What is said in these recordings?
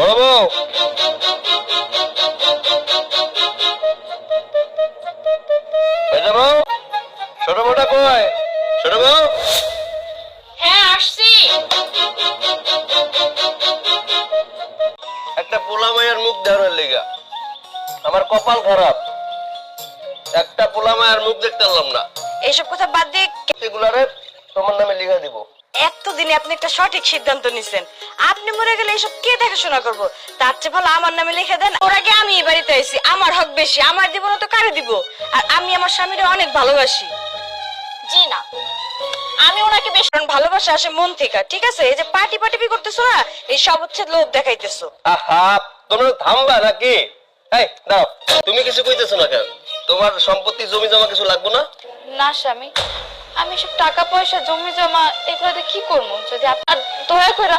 বড় বউ, মেজো বউ, ছোট বউটা কই? ছোট বউ। হ্যাঁ আসছি। একটা পোলা মায়ের মুখ দেখার লেগা আমার কপাল খারাপ। একটা পোলা মায়ের মুখ দেখতে পারলাম না। এইসব কথা বাদ দিয়ে এগুলারে তোমার নামে লিখা দিব। এতদিনে আপনি একটা সঠিক সিদ্ধান্ত নিছেন। আপনি মরে গেলে এইসব কে দেখাশোনা করবো? তার চেয়ে ভালো আমার নামে লিখে দেন। ওর আগে আমি এই বাড়িতে আইছি, আমার হক বেশি। আমার দিব না তো কারে দিব? আর আমি আমার স্বামীরে অনেক ভালোবাসি। জি না, আমি ওনাকে বেশ ভালোবাসা আসে মন থেকে, ঠিক আছে? এই যে পার্টি পার্টি করতেছো না, এই সব হচ্ছে লোভ দেখাইতেছো। আহা, তোমরা থামবা নাকি? এই দাও, তুমি কিছু কইতেছো না কেন? তোমার সম্পত্তি জমি জমা কিছু লাগবে না? না স্বামী, আমি সব টাকা পয়সা জমি জমা এগুলোতে কি করবো? যদি আপনার দয়া করে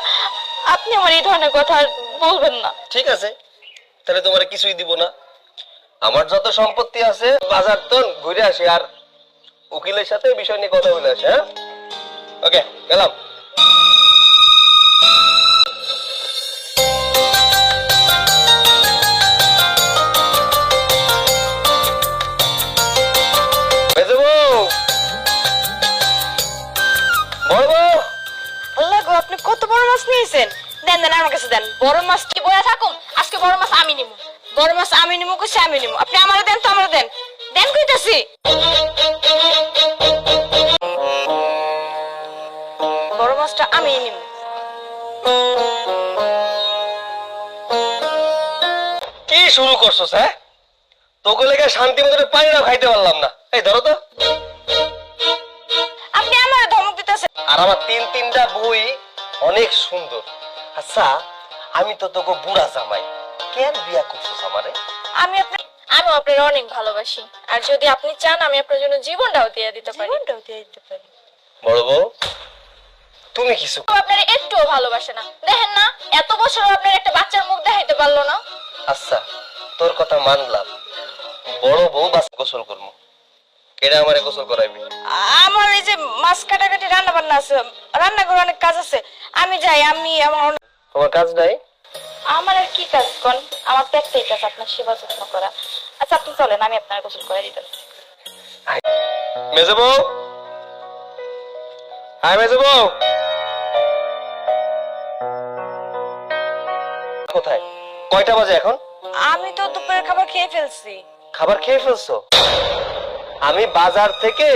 আপনি আমার এই ধরনের কথা আর বলবেন না। ঠিক আছে, তাহলে তোমার কিছুই দিব না। আমার যত সম্পত্তি আছে বাজার তো ঘুরে আসি, আর উকিলের সাথে বিষয় নিয়ে কথা বলে আসি। হ্যাঁ, ওকে, গেলাম। মেজো বউ, বড় বউ। আল্লাহ গো, আপনি কত বড় মাছ নিয়েছেন! দেন দেন, আমার কাছে দেন। বড় মাছ কি বয়া থাকুন? আজকে বড় মাছ আমি নিমু। বড় মাছ আমি নিমু কইছি, আমি নিমু। আপনি আমারে দেন তো, আমারে দেন। দেন কইতাছি। বড় মাছটা আমি নিমু। কি শুরু করছস? হ্যাঁ, তোকে লেগে শান্তি মতো পানিটাও খাইতে পারলাম না। এই ধরো তো। আপনি আমারে ধমক দিতেছেন। আর আমার তিনটা বই অনেক সুন্দর। আচ্ছা, আমি তো তোকে বুড়া জামাই, কেন বিয়া করছস আমারে? আমি আপনার অনেক ভালোবাসি, আর যদি আপনি চান আমি আপনার জন্য জীবনটাও দিয়ে দিতে পারি। জীবনটাও দিয়ে দিতে পারি। বড় বউ, তুমি কিছু আপনার একটুও ভালোবাসে না, দেখেন না? এত বছর আপনার একটা বাচ্চার মুখ দেখাইতে পারলো না। আচ্ছা, তোর কথা মানলাম। বড় বউ বাস গোসল করবো, কেডা আমারে গোসল করাইবি? আমার এই যে মাছ কাটাকাটি রান্না বান্না আছে, রান্না করে অনেক কাজ আছে। আমি যাই। তোমার কাজ নাই? আমার আর কি কাজ কোন? আমার তো একটাই কাজ, আপনার সেবা যত্ন করা। আচ্ছা আপনি চলেন, আমি আপনার গোসল করে দিতেছি। মেজো বউ, হাই মেজো বউ, কোথায়? কয়টা বাজে এখন? আমি তো দুপুরের খাবার খেয়ে ফেলছি। খাবার খেয়ে ফেলছো? আমি বাজার থেকে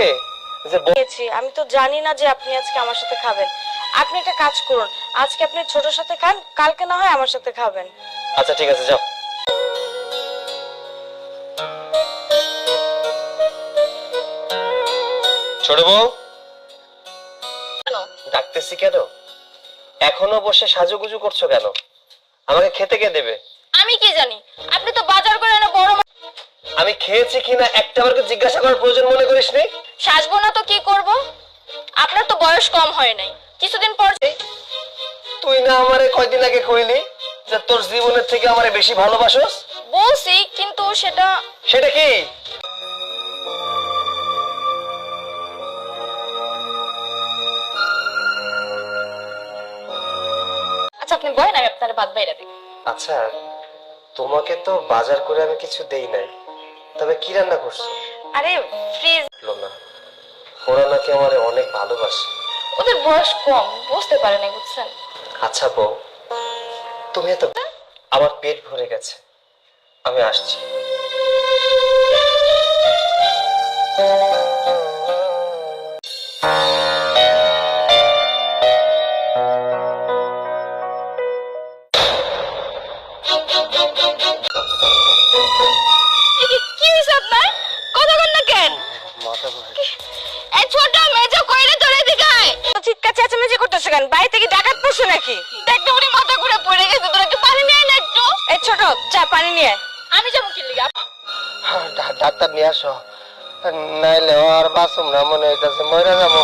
যে খেয়েছি। আমি তো জানি না যে আপনি আজকে আমার সাথে খাবেন। আপনি একটা কাজ করুন, আজকে আপনি ছোটর সাথে খান, কালকে না হয় আমার সাথে খাবেন। আচ্ছা ঠিক আছে, যাও। ছোট বউ, ডাকতেছি কেন? এখনো বসে সাজুগুজু করছো কেন? আমাকে খেতে কে দেবে? আমি কি জানি, আপনি তো বাজার করে এনে বড় আমি খেয়েছি কিনা একটা বারকে জিজ্ঞাসা করার প্রয়োজন মনে করিস নি? সাজবো না তো কি করব? আপনার তো বয়স কম হয় নাই, কিছুদিন পর তুই না আমারে কয়দিন আগে কইলি যে তোর জীবনের থেকে আমারে বেশি ভালোবাসোস? বলছি, কিন্তু সেটা কি? আচ্ছা আপনি বলেন, আমি আপনার বাদ বাইরে দিই। আচ্ছা, তোমাকে তো বাজার করে আমি কিছু দেই নাই, তবে কি রান্না করছো? আরে ফ্রিজ। না, ওরা নাকি আমারে অনেক ভালোবাসে। ওদের বয়স কম, বুঝতে পারে না, বুঝছেন? আচ্ছা বউ, তুমি এত, আমার পেট ভরে গেছে, আমি আসছি। কি হইছে আপনার? কথা বল না কেন? মাথা ঘুরে। এই ছোট মেজো কইরে তোর এদিকে আয়। চিৎকার চেঁচামেচি করতেছে কেন? বাড়িতে কি ডাকাত পড়ছে নাকি? দেখ তো উনি মাথা ঘুরে পড়ে গেছে, তোর একটু পানি নিয়ে আয় না একটু। এই ছোট, যা পানি নিয়ে আয়। আমি যাবো কি লিগা? ডাক্তার নিয়ে আসো, নাইলে আর বাসুম না, মনে হইতাছে মরে যাবো।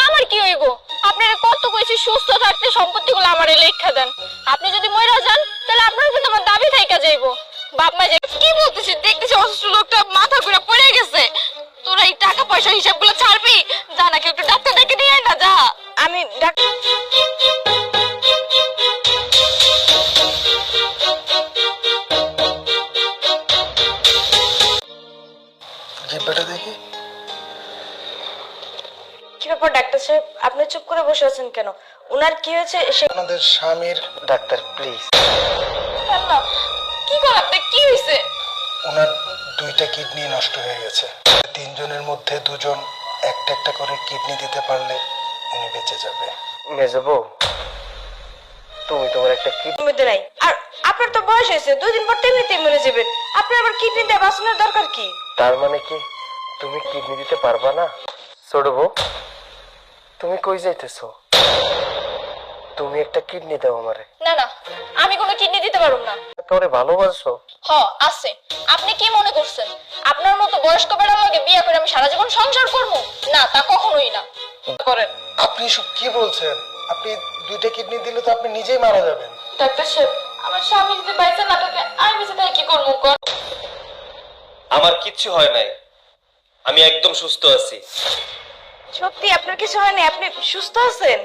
আমার কি হইব? আপনারা কত কইছি সুস্থ থাকতে সম্পত্তিগুলো আমারে লেখা দেন। আপনি যদি মইরা যান তাহলে আপনার কিন্তু আমার দাবি থাইকা যাইবো। বাপ মা যে কি বলতেছিস? দেখতেছিস অসুস্থ লোকটা মাথা ঘুরে পড়ে গেছে। তোরা এই টাকা পয়সা হিসাবগুলো ছাড়বি? যা নাকি একটু ডাক্তার ডেকে নিয়ে আয় না, যা। আমি সাহেব আপনি চুপ করে বসে আছেন কেন? উনার কি হয়েছে সে আপনাদের স্বামীর ডাক্তার প্লিজ। আল্লাহ, কি করে আপনি, কি হয়েছে? ওনার দুইটা কিডনি নষ্ট হয়ে গেছে। তিনজনের মধ্যে দুজন একটা একটা করে কিডনি দিতে পারলে উনি বেঁচে যাবে। মেজবো, তুমি তোমার একটা কিডনি মধ্যে নাই। আর আপনার তো বয়স হয়েছে, 2 দিন পর তেমনিতেই মরে যাবেন। আপনার আবার কিডনি দিয়ে বাঁচানোর দরকার কি? তার মানে কি তুমি কিডনি দিতে পারবা না? ছোট বউ, তুমি কই যাইতেছো? তুমি একটা কিডনি দাও আমারে। না না, আমি কোনো কিডনি দিতে পারবো না। তোরে ভালোবাসো? হ, আছে। আপনি কি মনে করছেন আপনার মতো বয়স্ক বেড়ার লগে বিয়ে করে আমি সারা জীবন সংসার করবো? না, তা কখনোই না। করেন। আপনি সব কি বলছেন? আপনি দুইটা কিডনি দিলে তো আপনি নিজেই মারা যাবেন। ডাক্তার সাহেব, আমার স্বামী যদি বাইসে না থাকে আমি বেঁচে তাই কি করবো? কর। আমার কিচ্ছু হয় নাই, আমি একদম সুস্থ আছি। সত্যি আপনার কিছু হয়নি? আপনি সুস্থ আছেন?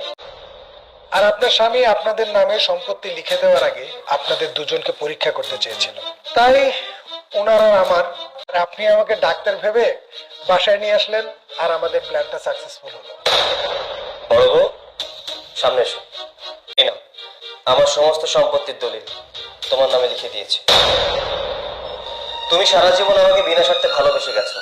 আর আপনার স্বামী আপনাদের নামে সম্পত্তি লিখে দেওয়ার আগে আপনাদের দুজনকে পরীক্ষা করতে চেয়েছিল, তাই ওনার আর আমার আর আপনি আমাকে ডাক্তার ভেবে বাসায় নিয়ে আসলেন, আর আমাদের প্ল্যানটা সাকসেসফুল হলো। বড় বউ, সামনে এসো। এই নাও, আমার সমস্ত সম্পত্তির দলিল তোমার নামে লিখে দিয়েছি। তুমি সারা জীবন আমাকে বিনা স্বার্থে ভালোবেসে গেছো।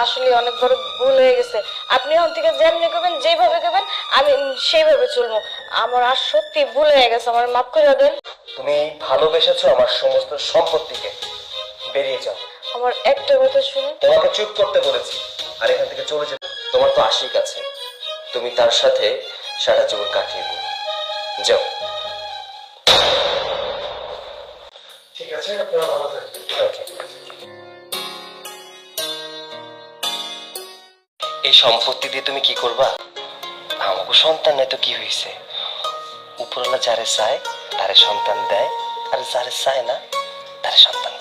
আসলে অনেক বড় ভুল হয়ে গেছে। আপনি এখন থেকে যেমনি করবেন, যেভাবে করবেন আমি সেইভাবে চলবো। আমার আর সত্যি ভুল হয়ে গেছে, আমার মাফ করে দেন। তুমি ভালোবেসেছো আমার সমস্ত সম্পত্তিকে। বেরিয়ে যাও। আমার একটা কথা শুনুন। তোমাকে চুপ করতে বলেছি, আর এখান থেকে চলে যেতে। তোমার তো আশিক আছে, তুমি তার সাথে সারা জীবন কাটিয়ে দিও। যাও। ঠিক আছে, আপনারা ভালো থাকবেন। Okay. এই সম্পত্তি দিয়ে তুমি কি করবা? আমাকে সন্তান নাই তো কি হয়েছে? উপরওয়ালা যারে চায় তারে সন্তান দেয়, আর যারে চায় না তারে সন্তান দেয়।